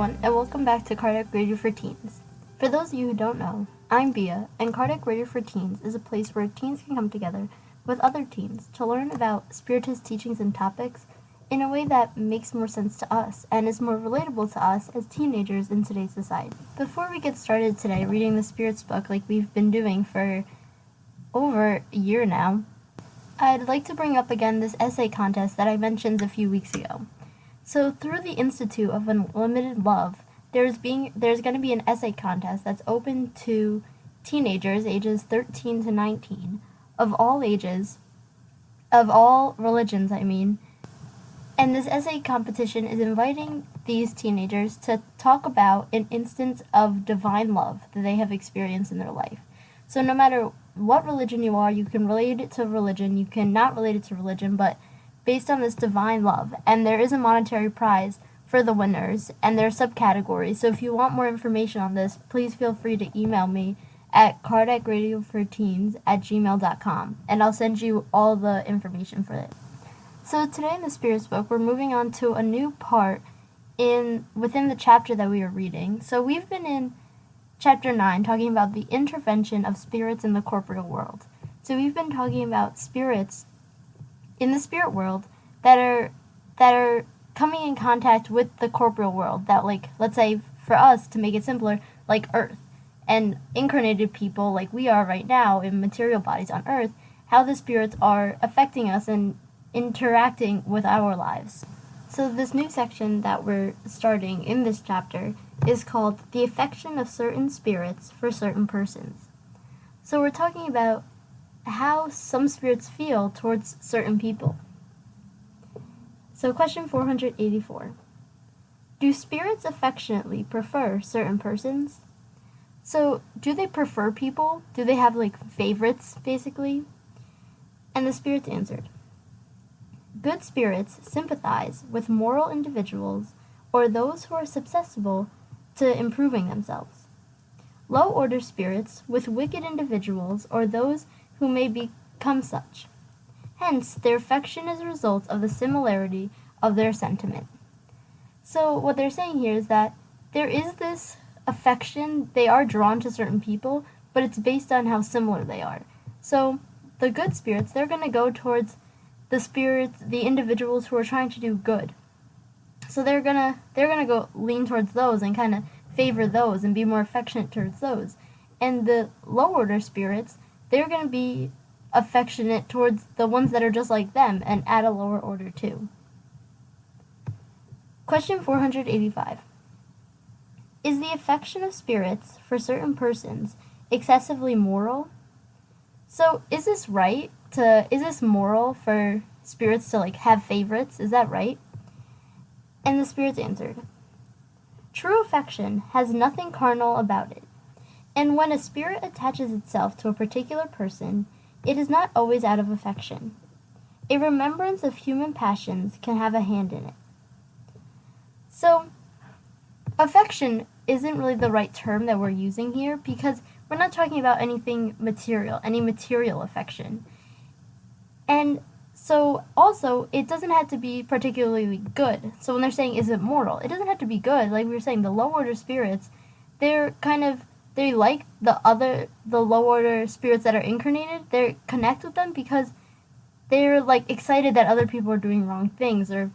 everyone, and welcome back to Cardiac Radio for Teens. For those of you who don't know, I'm Bia, and Cardiac Radio for Teens is a place where teens can come together with other teens to learn about Spiritist teachings and topics in a way that makes more sense to us and is more relatable to us as teenagers in today's society. Before we get started today reading the Spirits book like we've been doing for over a year now, I'd like to bring up again this essay contest that I mentioned a few weeks ago. So through the Institute of Unlimited Love, there's going to be an essay contest that's open to teenagers ages 13 to 19 of all ages, of all religions, and this essay competition is inviting these teenagers to talk about an instance of divine love that they have experienced in their life. So no matter what religion you are, you can relate it to religion, you cannot relate it to religion, but based on this divine love, and there is a monetary prize for the winners, and there are subcategories. So if you want more information on this, please feel free to email me at cardiacradioforteens@gmail.com, and I'll send you all the information for it. So today in the Spirits book, we're moving on to a new part within the chapter that we are reading. So we've been in chapter 9 talking about the intervention of spirits in the corporeal world. So we've been talking about spirits in the spirit world that are coming in contact with the corporeal world, that, like, let's say for us, to make it simpler, like Earth and incarnated people like we are right now in material bodies on Earth, how the spirits are affecting us and interacting with our lives. So this new section that we're starting in this chapter is called The Affection of Certain Spirits for Certain Persons. So we're talking about how some spirits feel towards certain people. So question 484. Do spirits affectionately prefer certain persons? So do they prefer people? Do they have favorites, basically? And the spirits answered, good spirits sympathize with moral individuals or those who are susceptible to improving themselves. Low-order spirits with wicked individuals or those who may become such. Hence, their affection is a result of the similarity of their sentiment. So what they're saying here is that there is this affection, they are drawn to certain people, but it's based on how similar they are. So the good spirits, they're going to go towards the individuals who are trying to do good. So they're gonna go lean towards those and kind of favor those and be more affectionate towards those. And the low order spirits, they're going to be affectionate towards the ones that are just like them and at a lower order too. Question 485. Is the affection of spirits for certain persons excessively moral? So is this right? Is this moral for spirits to have favorites? Is that right? And the spirits answered, true affection has nothing carnal about it. And when a spirit attaches itself to a particular person, it is not always out of affection. A remembrance of human passions can have a hand in it. So, affection isn't really the right term that we're using here because we're not talking about anything material, any material affection. And so, also, it doesn't have to be particularly good. So when they're saying, is it moral? It doesn't have to be good. Like we were saying, the low-order spirits, they like the low-order spirits that are incarnated. They connect with them because they're, excited that other people are doing wrong things or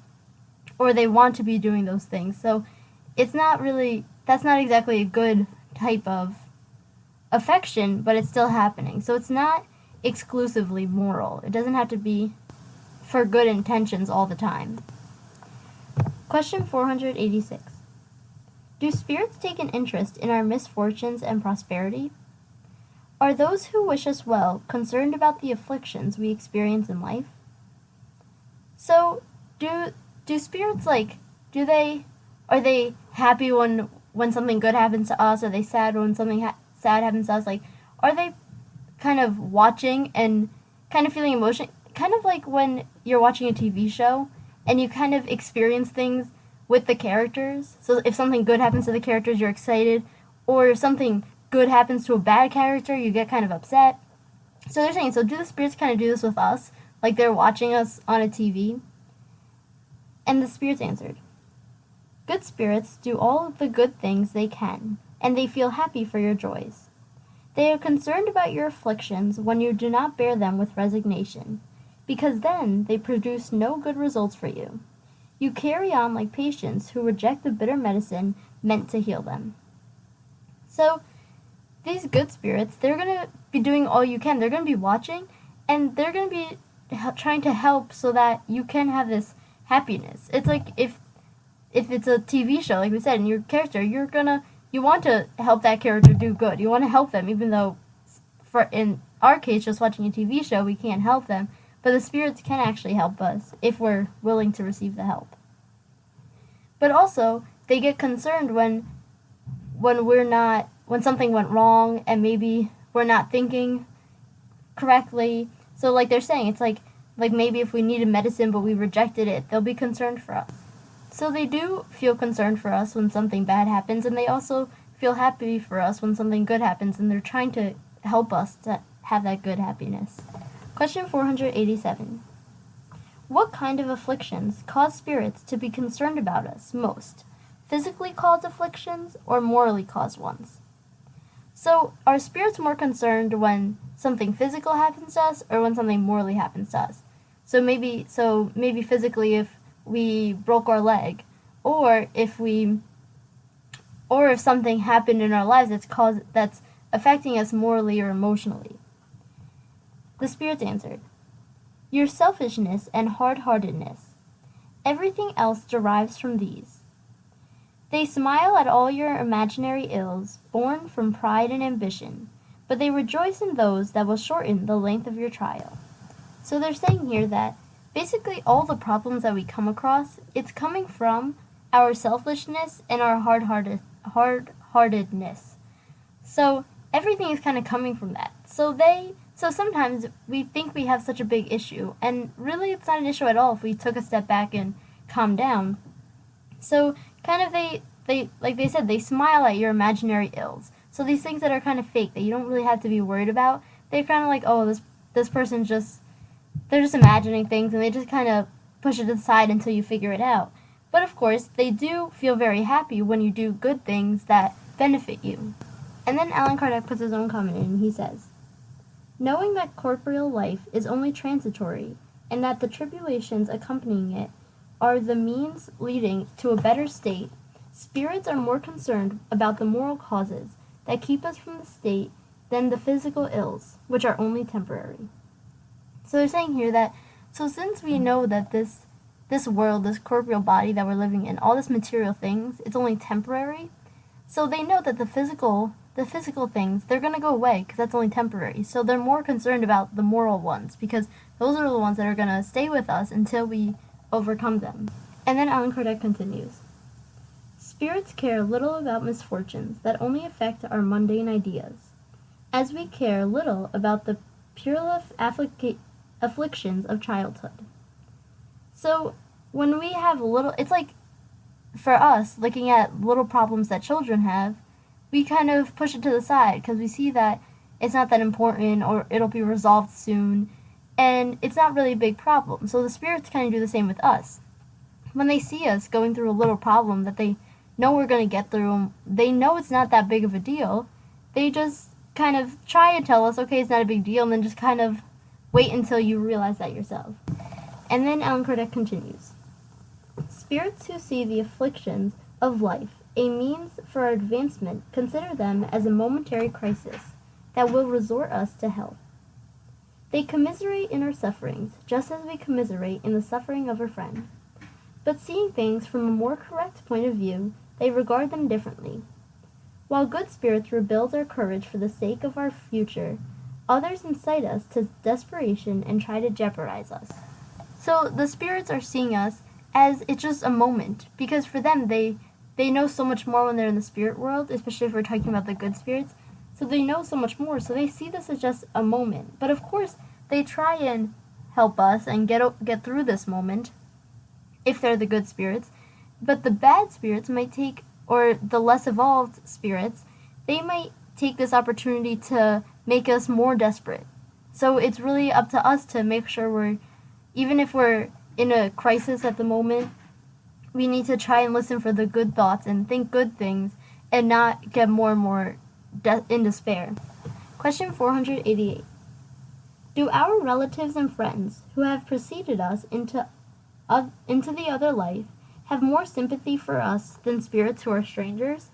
they want to be doing those things. So that's not exactly a good type of affection, but it's still happening. So it's not exclusively moral. It doesn't have to be for good intentions all the time. Question 486. Do spirits take an interest in our misfortunes and prosperity? Are those who wish us well concerned about the afflictions we experience in life? So, do spirits are they happy when something good happens to us? Are they sad when something sad happens to us? Are they kind of watching and kind of feeling emotion? Kind of like when you're watching a TV show and you kind of experience things with the characters. So if something good happens to the characters, you're excited. Or if something good happens to a bad character, you get kind of upset. So they're saying, so do the spirits kind of do this with us? Like they're watching us on a TV? And the spirits answered, Good spirits do all of the good things they can, and they feel happy for your joys. They are concerned about your afflictions when you do not bear them with resignation, because then they produce no good results for you. You carry on like patients who reject the bitter medicine meant to heal them. So, these good spirits, they're going to be doing all you can. They're going to be watching, and they're going to be trying to help so that you can have this happiness. It's like if it's a TV show, like we said, and your character, you want to help that character do good. You want to help them, even though, in our case, just watching a TV show, we can't help them. But the spirits can actually help us if we're willing to receive the help. But also, they get concerned when something went wrong and maybe we're not thinking correctly. So like they're saying, it's like maybe if we needed medicine but we rejected it, they'll be concerned for us. So they do feel concerned for us when something bad happens, and they also feel happy for us when something good happens, and they're trying to help us to have that good happiness. Question 487. What kind of afflictions cause spirits to be concerned about us most? Physically caused afflictions or morally caused ones? So, are spirits more concerned when something physical happens to us or when something morally happens to us? So maybe physically if we broke our leg, or if something happened in our lives that's affecting us morally or emotionally. The spirits answered, your selfishness and hard-heartedness. Everything else derives from these. They smile at all your imaginary ills, born from pride and ambition, but they rejoice in those that will shorten the length of your trial. So they're saying here that basically all the problems that we come across, it's coming from our selfishness and our hard-heartedness. So everything is kind of coming from that. So sometimes we think we have such a big issue, and really it's not an issue at all if we took a step back and calm down. So kind of they like they said, they smile at your imaginary ills. So these things that are kind of fake, that you don't really have to be worried about, they're kind of like, oh, this person's they're just imagining things, and they just kind of push it aside until you figure it out. But of course, they do feel very happy when you do good things that benefit you. And then Allan Kardec puts his own comment in, and he says, knowing that corporeal life is only transitory, and that the tribulations accompanying it are the means leading to a better state, spirits are more concerned about the moral causes that keep us from the state than the physical ills, which are only temporary. So they're saying here that, so since we know that this world, this corporeal body that we're living in, all this material things, it's only temporary, so they know that the physical things, they're going to go away because that's only temporary. So they're more concerned about the moral ones because those are the ones that are going to stay with us until we overcome them. And then Allan Kardec continues, spirits care little about misfortunes that only affect our mundane ideas, as we care little about the puerile afflictions of childhood. So when we have it's like for us, looking at little problems that children have, we kind of push it to the side because we see that it's not that important or it'll be resolved soon, and it's not really a big problem. So the spirits kind of do the same with us. When they see us going through a little problem that they know we're going to get through, they know it's not that big of a deal, they just kind of try and tell us, okay, it's not a big deal, and then just kind of wait until you realize that yourself. And then Allan Kardec continues, spirits who see the afflictions of life a means for our advancement consider them as a momentary crisis that will restore us to health. They commiserate in our sufferings, just as we commiserate in the suffering of a friend. But seeing things from a more correct point of view, they regard them differently. While good spirits rebuild our courage for the sake of our future, others incite us to desperation and try to jeopardize us. So the spirits are seeing us as it's just a moment, because for them, they know so much more when they're in the spirit world, especially if we're talking about the good spirits. So they know so much more, so they see this as just a moment. But of course, they try and help us and get through this moment, if they're the good spirits. But the bad spirits might take, or the less evolved spirits, they might take this opportunity to make us more desperate. So it's really up to us to make sure even if we're in a crisis at the moment, we need to try and listen for the good thoughts and think good things and not get more and more in despair. Question 488. Do our relatives and friends who have preceded us into the other life have more sympathy for us than spirits who are strangers?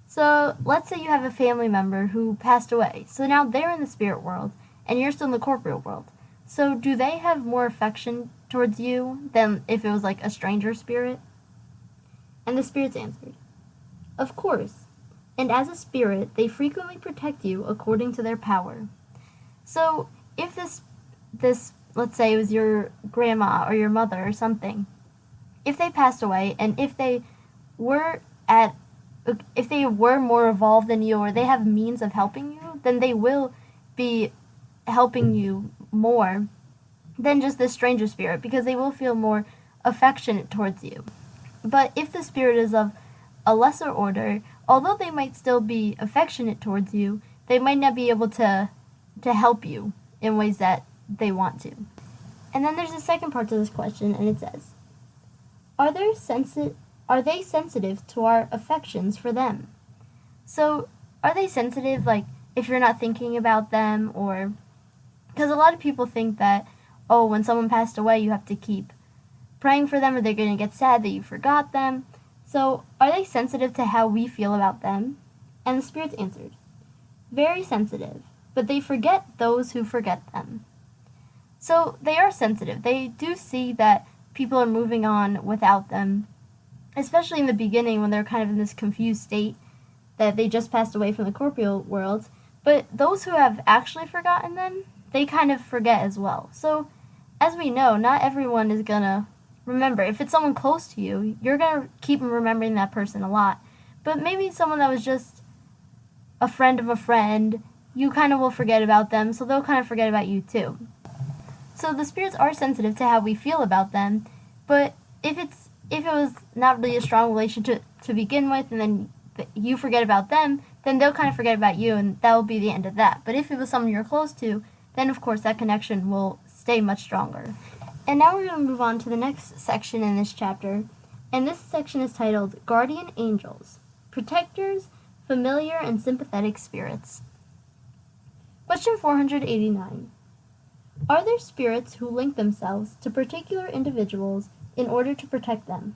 So let's say you have a family member who passed away. So now they're in the spirit world and you're still in the corporeal world. So do they have more affection towards you than if it was like a stranger spirit? And the spirits answered, of course. And as a spirit, they frequently protect you according to their power. So if this let's say it was your grandma or your mother or something, if they passed away and if they were more evolved than you or they have means of helping you, then they will be helping you more than just this stranger spirit because they will feel more affectionate towards you. But if the spirit is of a lesser order, although they might still be affectionate towards you, they might not be able to help you in ways that they want to. And then there's a second part to this question, and it says, Are they sensitive to our affections for them? So, are they sensitive, like, if you're not thinking about them, or... Because a lot of people think that, oh, when someone passed away, you have to keep praying for them, or they're going to get sad that you forgot them. So, are they sensitive to how we feel about them? And the spirits answered, very sensitive, but they forget those who forget them. So, they are sensitive. They do see that people are moving on without them, especially in the beginning when they're kind of in this confused state that they just passed away from the corporeal world. But those who have actually forgotten them, they kind of forget as well. So, as we know, not everyone is going to remember. If it's someone close to you, you're going to keep remembering that person a lot. But maybe someone that was just a friend of a friend, you kind of will forget about them, so they'll kind of forget about you too. So the spirits are sensitive to how we feel about them, but if it was not really a strong relationship to begin with, and then you forget about them, then they'll kind of forget about you, and that will be the end of that. But if it was someone you're close to, then of course that connection will stay much stronger. And now we're going to move on to the next section in this chapter, and this section is titled Guardian Angels, Protectors, Familiar and Sympathetic Spirits. Question 489. Are there spirits who link themselves to particular individuals in order to protect them?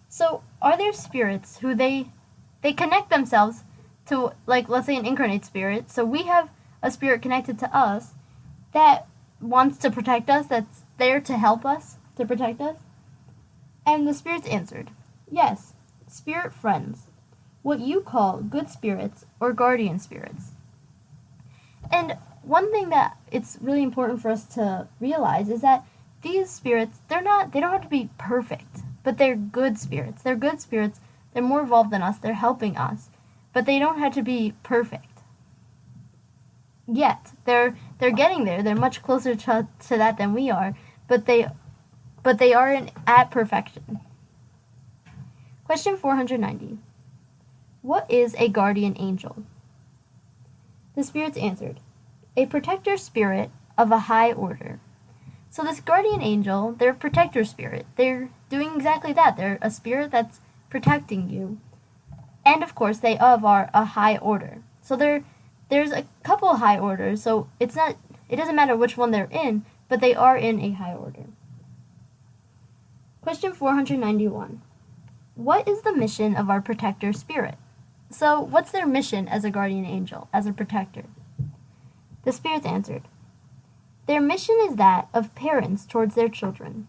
So, are there spirits who they connect themselves to, like, let's say an incarnate spirit. So we have a spirit connected to us that wants to protect us, that's there to help us, to protect us? And the spirits answered, yes, spirit friends, what you call good spirits or guardian spirits. And one thing that it's really important for us to realize is that these spirits, they don't have to be perfect, but they're good spirits. They're good spirits. They're more evolved than us. They're helping us, but they don't have to be perfect. Yet they're getting there. They're much closer to that than we are, but they aren't at perfection. Question 490. What is a guardian angel? The spirits answered, a protector spirit of a high order. So this guardian angel, they're a protector spirit. They're doing exactly that. They're a spirit that's protecting you. And of course, they are a high order. So there's a couple of high orders, so it doesn't matter which one they're in, but they are in a high order. Question 491. What is the mission of our protector spirit? So what's their mission as a guardian angel, as a protector? The spirits answered, their mission is that of parents towards their children,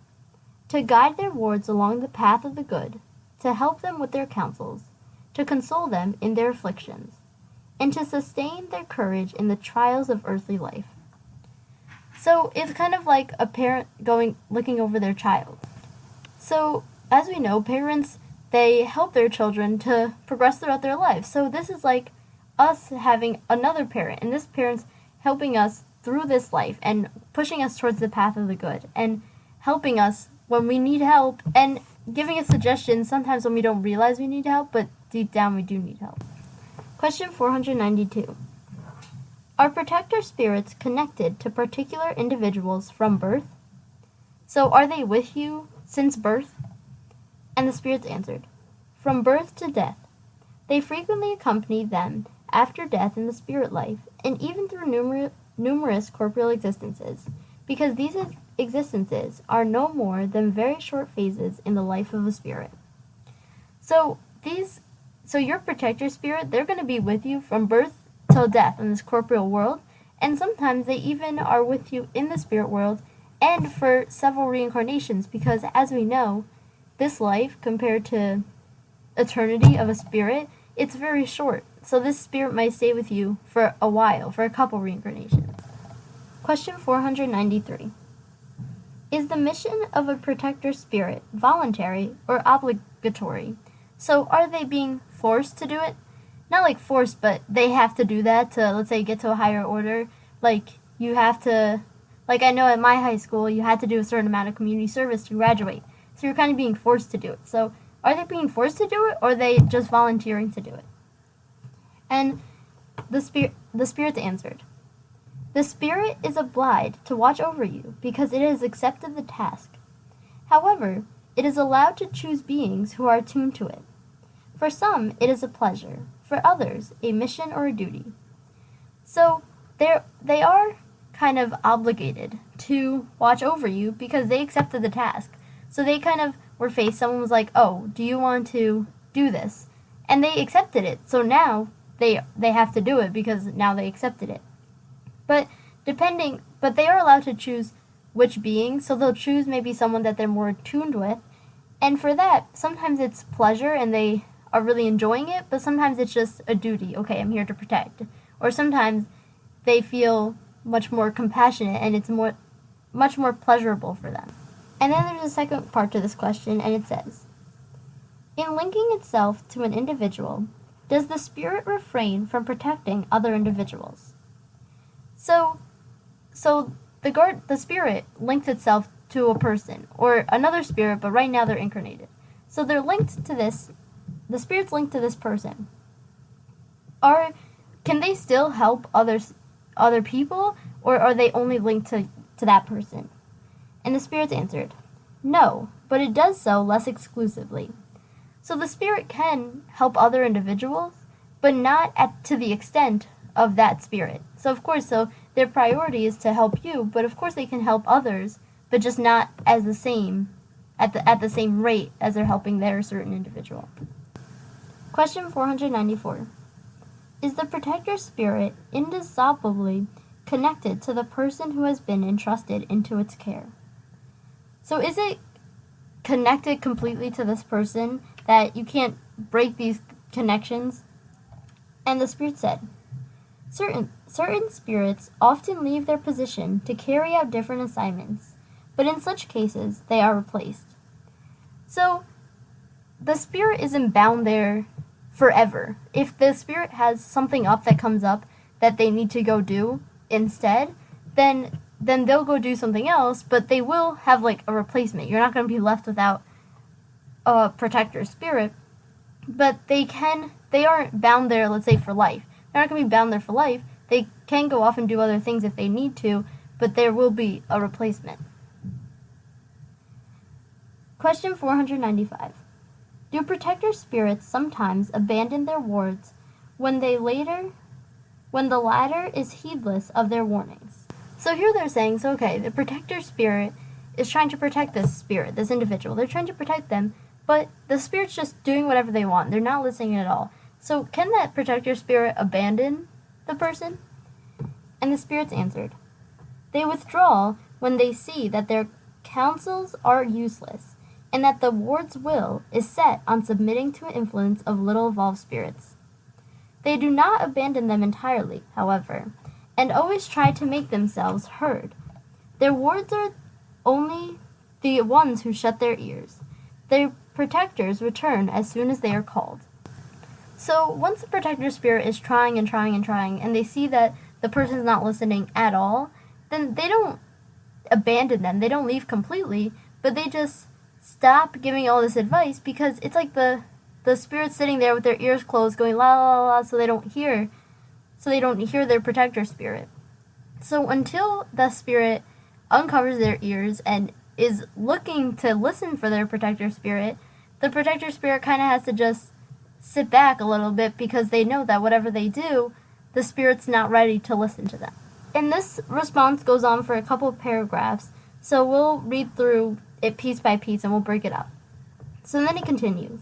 to guide their wards along the path of the good, to help them with their counsels, to console them in their afflictions, and to sustain their courage in the trials of earthly life. So it's kind of like a parent looking over their child. So as we know, parents, they help their children to progress throughout their lives. So this is like us having another parent, and this parent's helping us through this life and pushing us towards the path of the good and helping us when we need help and giving us suggestions sometimes when we don't realize we need help, but deep down we do need help. Question 492. Are protector spirits connected to particular individuals from birth? So are they with you since birth? And the spirits answered, "From birth to death. They frequently accompany them after death in the spirit life, and even through numerous corporeal existences, because these existences are no more than very short phases in the life of a spirit." So your protector spirit, they're going to be with you from birth till death in this corporeal world, and sometimes they even are with you in the spirit world and for several reincarnations, because as we know, this life compared to eternity of a spirit, it's very short. So this spirit might stay with you for a while, for a couple reincarnations. Question 493. Is the mission of a protector spirit voluntary or obligatory? So are they being forced to do it? Not like forced, but they have to do that to, let's say, get to a higher order. Like, you have to, like I know at my high school, you had to do a certain amount of community service to graduate. So you're kind of being forced to do it. So are they being forced to do it, or are they just volunteering to do it? And the spirits answered, "The spirit is obliged to watch over you because it has accepted the task. However, it is allowed to choose beings who are attuned to it. For some, it is a pleasure. For others, a mission or a duty." So they are kind of obligated to watch over you because they accepted the task. So they kind of were faced, someone was like, "Oh, do you want to do this?" And they accepted it. So now they have to do it because now they accepted it. But they are allowed to choose which being, so they'll choose maybe someone that they're more attuned with. And for that, sometimes it's pleasure and they are really enjoying it, but sometimes it's just a duty. Okay, I'm here to protect. Or sometimes they feel much more compassionate and it's much more pleasurable for them. And then there's a second part to this question, and it says, "In linking itself to an individual, does the spirit refrain from protecting other individuals?" So the spirit links itself to a person or another spirit, but right now they're incarnated. So they're linked to this. The spirit's linked to this person. Can they still help other people, or are they only linked to that person? And the spirits answered, "No, but it does so less exclusively." So the spirit can help other individuals, but not to the extent of that spirit. So of course, their priority is to help you, but of course they can help others, but just not as the same at the same rate as they're helping their certain individual. Question 494. Is the protector spirit indissolubly connected to the person who has been entrusted into its care? So is it connected completely to this person that you can't break these connections? And the spirit said, Certain spirits often leave their position to carry out different assignments, but in such cases they are replaced. So the spirit isn't bound there forever. If the spirit has something up that comes up that they need to go do instead, then they'll go do something else, but they will have like a replacement. You're not going to be left without a protector spirit, but they aren't bound there, let's say, for life. They're not going to be bound there for life. They can go off and do other things if they need to, but there will be a replacement. Question 495. Do protector spirits sometimes abandon their wards when the latter is heedless of their warnings? So here they're saying, the protector spirit is trying to protect this spirit, this individual. They're trying to protect them, but the spirit's just doing whatever they want. They're not listening at all. So can that protector spirit abandon the person? And the spirits answered, "They withdraw when they see that their counsels are useless, and that the ward's will is set on submitting to an influence of little evolved spirits. They do not abandon them entirely, however, and always try to make themselves heard. Their wards are only the ones who shut their ears. Their protectors return as soon as they are called." So once the protector spirit is trying and trying and trying, and they see that the person's not listening at all, then they don't abandon them. They don't leave completely, but they just stop giving all this advice, because it's like the spirit's sitting there with their ears closed going la la la, so they don't hear their protector spirit. So until the spirit uncovers their ears and is looking to listen for their protector spirit, the protector spirit kind of has to just sit back a little bit because they know that whatever they do, the spirit's not ready to listen to them. And this response goes on for a couple of paragraphs, so we'll read through it piece by piece and we'll break it up. So then he continues.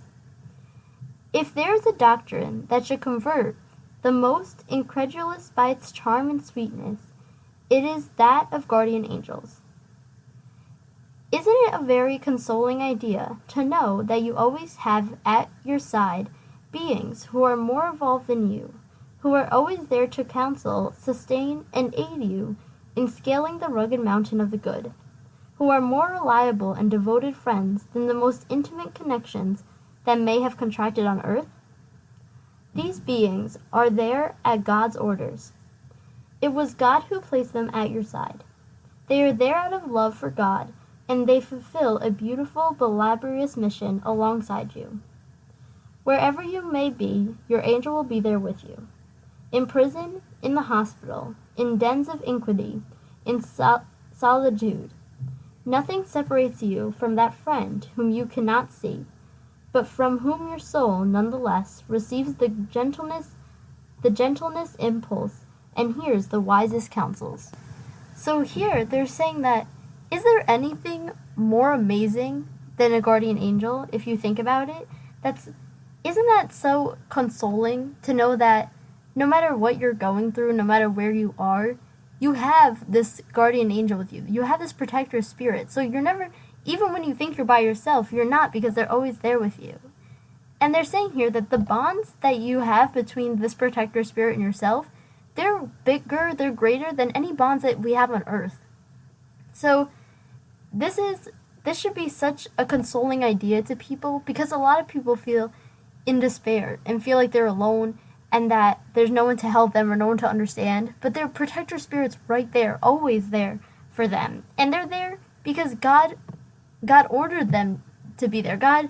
If there is a doctrine that should convert the most incredulous by its charm and sweetness, it is that of guardian angels. Isn't it a very consoling idea to know that you always have at your side beings who are more evolved than you, who are always there to counsel, sustain, and aid you in scaling the rugged mountain of the good, who are more reliable and devoted friends than the most intimate connections that may have contracted on earth? These beings are there at God's orders. It was God who placed them at your side. They are there out of love for God, and they fulfill a beautiful but laborious mission alongside you. Wherever you may be, your angel will be there with you. In prison, in the hospital, in dens of iniquity, in solitude. Nothing separates you from that friend whom you cannot see, but from whom your soul nonetheless receives the gentleness impulse and hears the wisest counsels. So here they're saying that, is there anything more amazing than a guardian angel if you think about it? Isn't that so consoling to know that no matter what you're going through, no matter where you are, you have this guardian angel with you. You have this protector spirit. So you're never, even when you think you're by yourself, you're not, because they're always there with you. And they're saying here that the bonds that you have between this protector spirit and yourself, they're bigger, they're greater than any bonds that we have on earth. So this should be such a consoling idea to people, because a lot of people feel in despair and feel like they're alone and that there's no one to help them or no one to understand. But their protector spirit's right there, always there for them. And they're there because God ordered them to be there. God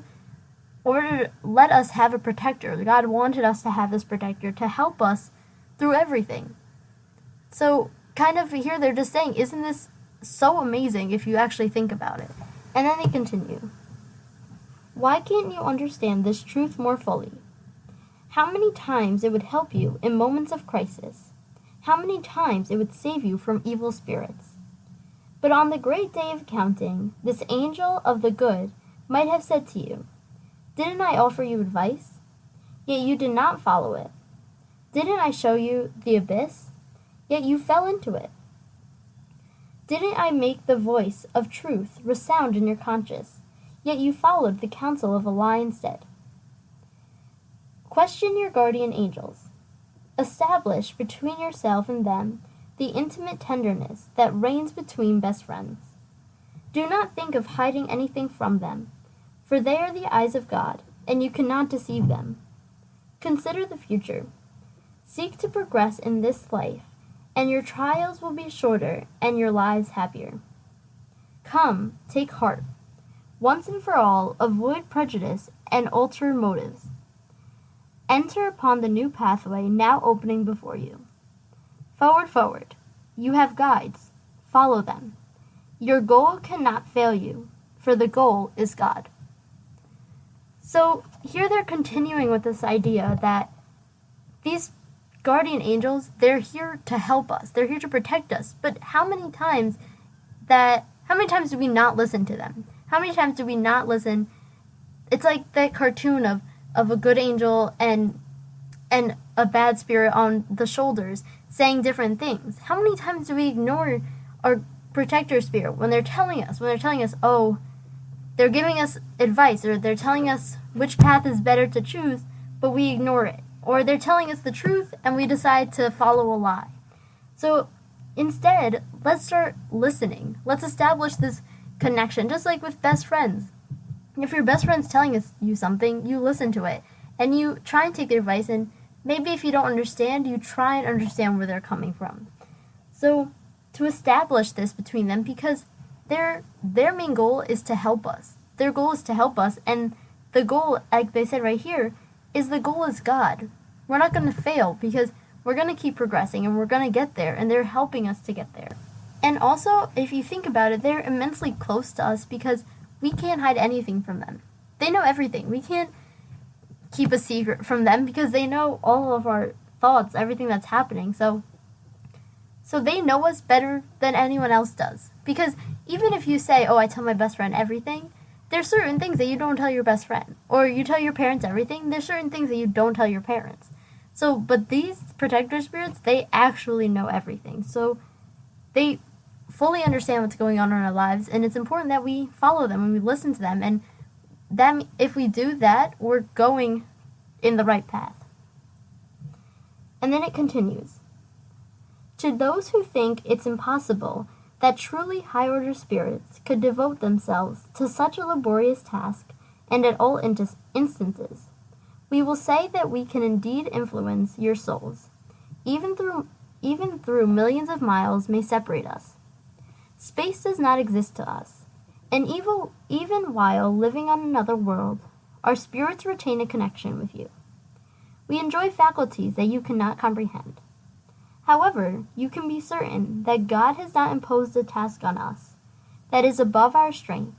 let us have a protector. God wanted us to have this protector to help us through everything. So kind of here they're just saying, isn't this so amazing if you actually think about it? And then they continue. Why can't you understand this truth more fully? How many times it would help you in moments of crisis. How many times it would save you from evil spirits. But on the great day of accounting, this angel of the good might have said to you, didn't I offer you advice? Yet you did not follow it. Didn't I show you the abyss? Yet you fell into it. Didn't I make the voice of truth resound in your conscience? Yet you followed the counsel of a lie instead. Question your guardian angels. Establish between yourself and them the intimate tenderness that reigns between best friends. Do not think of hiding anything from them, for they are the eyes of God, and you cannot deceive them. Consider the future. Seek to progress in this life, and your trials will be shorter and your lives happier. Come, take heart. Once and for all, avoid prejudice and ulterior motives. Enter upon the new pathway now opening before you. Forward, forward. You have guides. Follow them. Your goal cannot fail you, for the goal is God. So here they're continuing with this idea that these guardian angels, they're here to help us. They're here to protect us. But how many times do we not listen to them? How many times do we not listen? It's like that cartoon of a good angel and a bad spirit on the shoulders saying different things. How many times do we ignore our protector spirit when they're telling us, oh, they're giving us advice, or they're telling us which path is better to choose, but we ignore it. Or they're telling us the truth and we decide to follow a lie. So instead, let's start listening. Let's establish this connection, just like with best friends. If your best friend's telling you something, you listen to it. And you try and take their advice, and maybe if you don't understand, you try and understand where they're coming from. So to establish this between them, because their main goal is to help us. Their goal is to help us, and the goal, like they said right here, is the goal is God. We're not going to fail, because we're going to keep progressing, and we're going to get there, and they're helping us to get there. And also, if you think about it, they're immensely close to us, because we can't hide anything from them. They know everything. We can't keep a secret from them because they know all of our thoughts, everything that's happening. So they know us better than anyone else does. Because even if you say, oh, I tell my best friend everything, there's certain things that you don't tell your best friend. Or you tell your parents everything, there's certain things that you don't tell your parents. So, but these protector spirits, they actually know everything. So they fully understand what's going on in our lives, and it's important that we follow them and we listen to them. And that, if we do that, we're going in the right path. And then it continues. To those who think it's impossible that truly high-order spirits could devote themselves to such a laborious task, and at all instances, we will say that we can indeed influence your souls, even through millions of miles may separate us. Space does not exist to us, and even while living on another world, our spirits retain a connection with you. We enjoy faculties that you cannot comprehend. However, you can be certain that God has not imposed a task on us that is above our strength,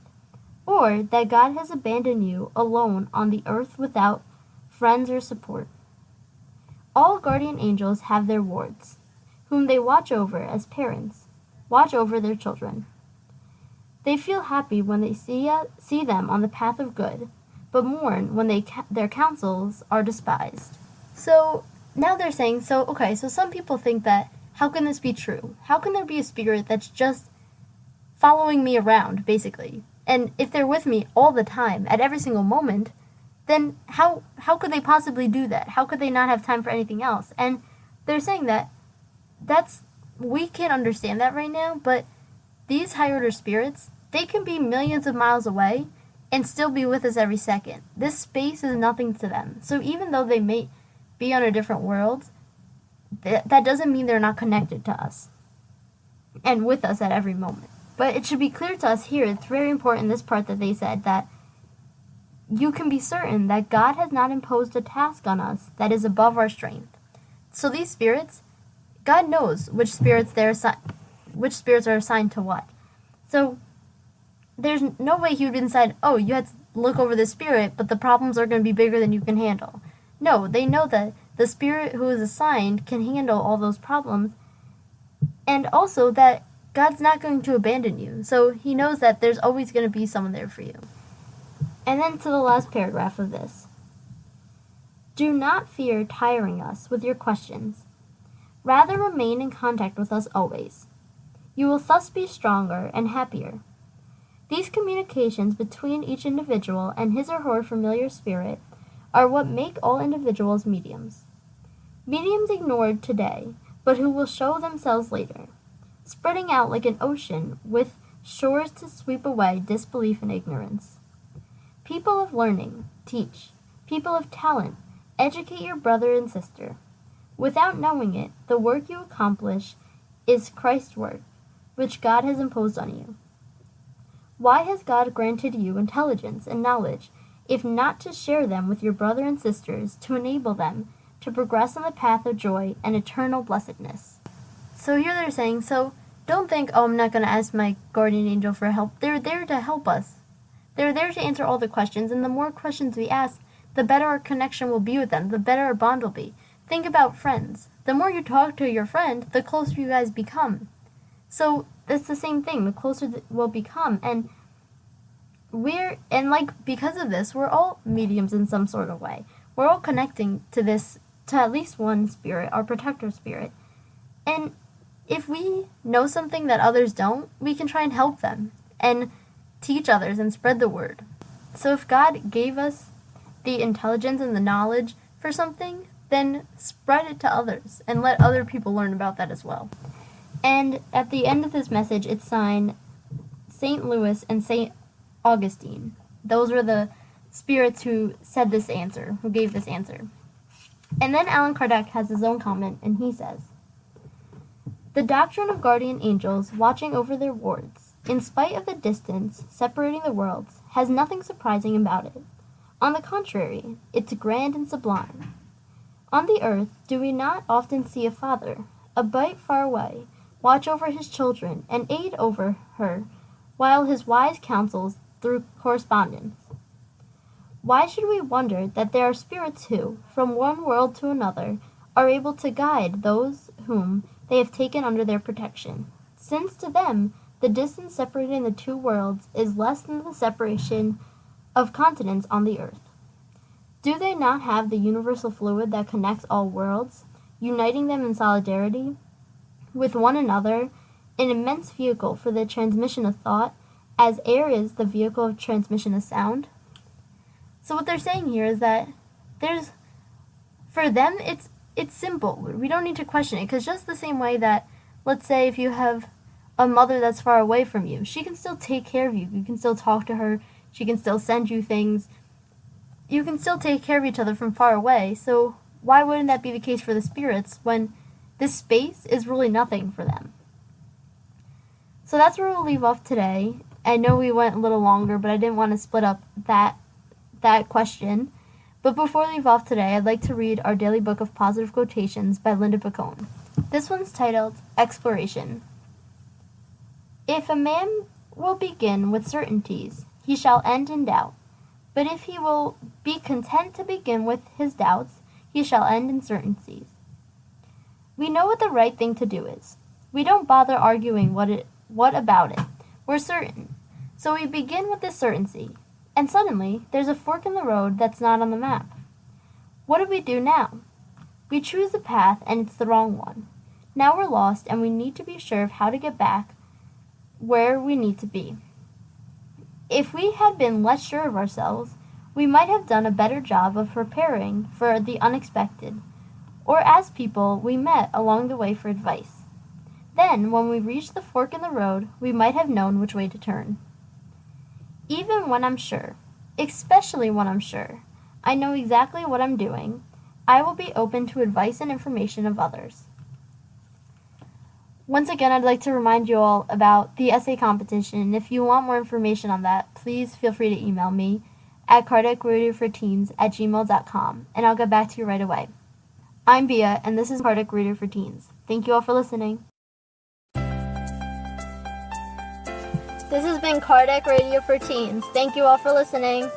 or that God has abandoned you alone on the earth without friends or support. All guardian angels have their wards, whom they watch over as parents watch over their children. They feel happy when they see them on the path of good, but mourn when their counsels are despised. So now they're saying, so some people think that, how can this be true? How can there be a spirit that's just following me around, basically? And if they're with me all the time, at every single moment, then how could they possibly do that? How could they not have time for anything else? And they're saying that we can't understand that right now, but these high-order spirits, they can be millions of miles away and still be with us every second. This space is nothing to them. So even though they may be on a different world, that doesn't mean they're not connected to us and with us at every moment. But it should be clear to us here, it's very important, this part that they said, that you can be certain that God has not imposed a task on us that is above our strength. So these spirits, God knows which spirits are assigned to what. So there's no way he would decide, oh, you had to look over the spirit, but the problems are going to be bigger than you can handle. No, they know that the spirit who is assigned can handle all those problems, and also that God's not going to abandon you. So he knows that there's always going to be someone there for you. And then to the last paragraph of this. Do not fear tiring us with your questions. Rather remain in contact with us always. You will thus be stronger and happier. These communications between each individual and his or her familiar spirit are what make all individuals mediums. Mediums ignored today, but who will show themselves later, spreading out like an ocean with shores to sweep away disbelief and ignorance. People of learning, teach. People of talent, educate your brother and sister. Without knowing it, the work you accomplish is Christ's work, which God has imposed on you. Why has God granted you intelligence and knowledge, if not to share them with your brother and sisters, to enable them to progress on the path of joy and eternal blessedness? So here they're saying, so don't think, oh, I'm not going to ask my guardian angel for help. They're there to help us. They're there to answer all the questions, and the more questions we ask, the better our connection will be with them, the better our bond will be. Think about friends. The more you talk to your friend, the closer you guys become. So it's the same thing. The closer we'll become, and because of this, we're all mediums in some sort of way. We're all connecting to at least one spirit, our protector spirit. And if we know something that others don't, we can try and help them and teach others and spread the word. So if God gave us the intelligence and the knowledge for something, then spread it to others and let other people learn about that as well. And at the end of this message, it's signed St. Louis and St. Augustine. Those were the spirits who said this answer, who gave this answer. And then Allan Kardec has his own comment, and he says, the doctrine of guardian angels watching over their wards, in spite of the distance separating the worlds, has nothing surprising about it. On the contrary, it's grand and sublime. On the earth, do we not often see a father, a bite far away, watch over his children and aid over her, while his wise counsels through correspondence? Why should we wonder that there are spirits who, from one world to another, are able to guide those whom they have taken under their protection, since to them the distance separating the two worlds is less than the separation of continents on the earth? Do they not have the universal fluid that connects all worlds, uniting them in solidarity with one another, an immense vehicle for the transmission of thought, as air is the vehicle of transmission of sound? So what they're saying here is that for them, it's simple. We don't need to question it, because just the same way that, let's say if you have a mother that's far away from you, she can still take care of you. You can still talk to her. She can still send you things. You can still take care of each other from far away. So why wouldn't that be the case for the spirits when this space is really nothing for them? So that's where we'll leave off today. I know we went a little longer, but I didn't want to split up that question. But before we leave off today, I'd like to read our daily book of positive quotations by Linda Picone. This one's titled Exploration. If a man will begin with certainties, he shall end in doubt. But if he will be content to begin with his doubts, he shall end in certainties. We know what the right thing to do is. We don't bother arguing what about it. We're certain. So we begin with this certainty. And suddenly, there's a fork in the road that's not on the map. What do we do now? We choose the path, and it's the wrong one. Now we're lost, and we need to be sure of how to get back where we need to be. If we had been less sure of ourselves, we might have done a better job of preparing for the unexpected, or asked people we met along the way for advice. Then, when we reached the fork in the road, we might have known which way to turn. Even when I'm sure, especially when I'm sure, I know exactly what I'm doing, I will be open to advice and information of others. Once again, I'd like to remind you all about the essay competition. If you want more information on that, please feel free to email me at cardiacradioforteens@gmail.com, and I'll get back to you right away. I'm Bia, and this is Cardiac Radio for Teens. Thank you all for listening. This has been Cardiac Radio for Teens. Thank you all for listening.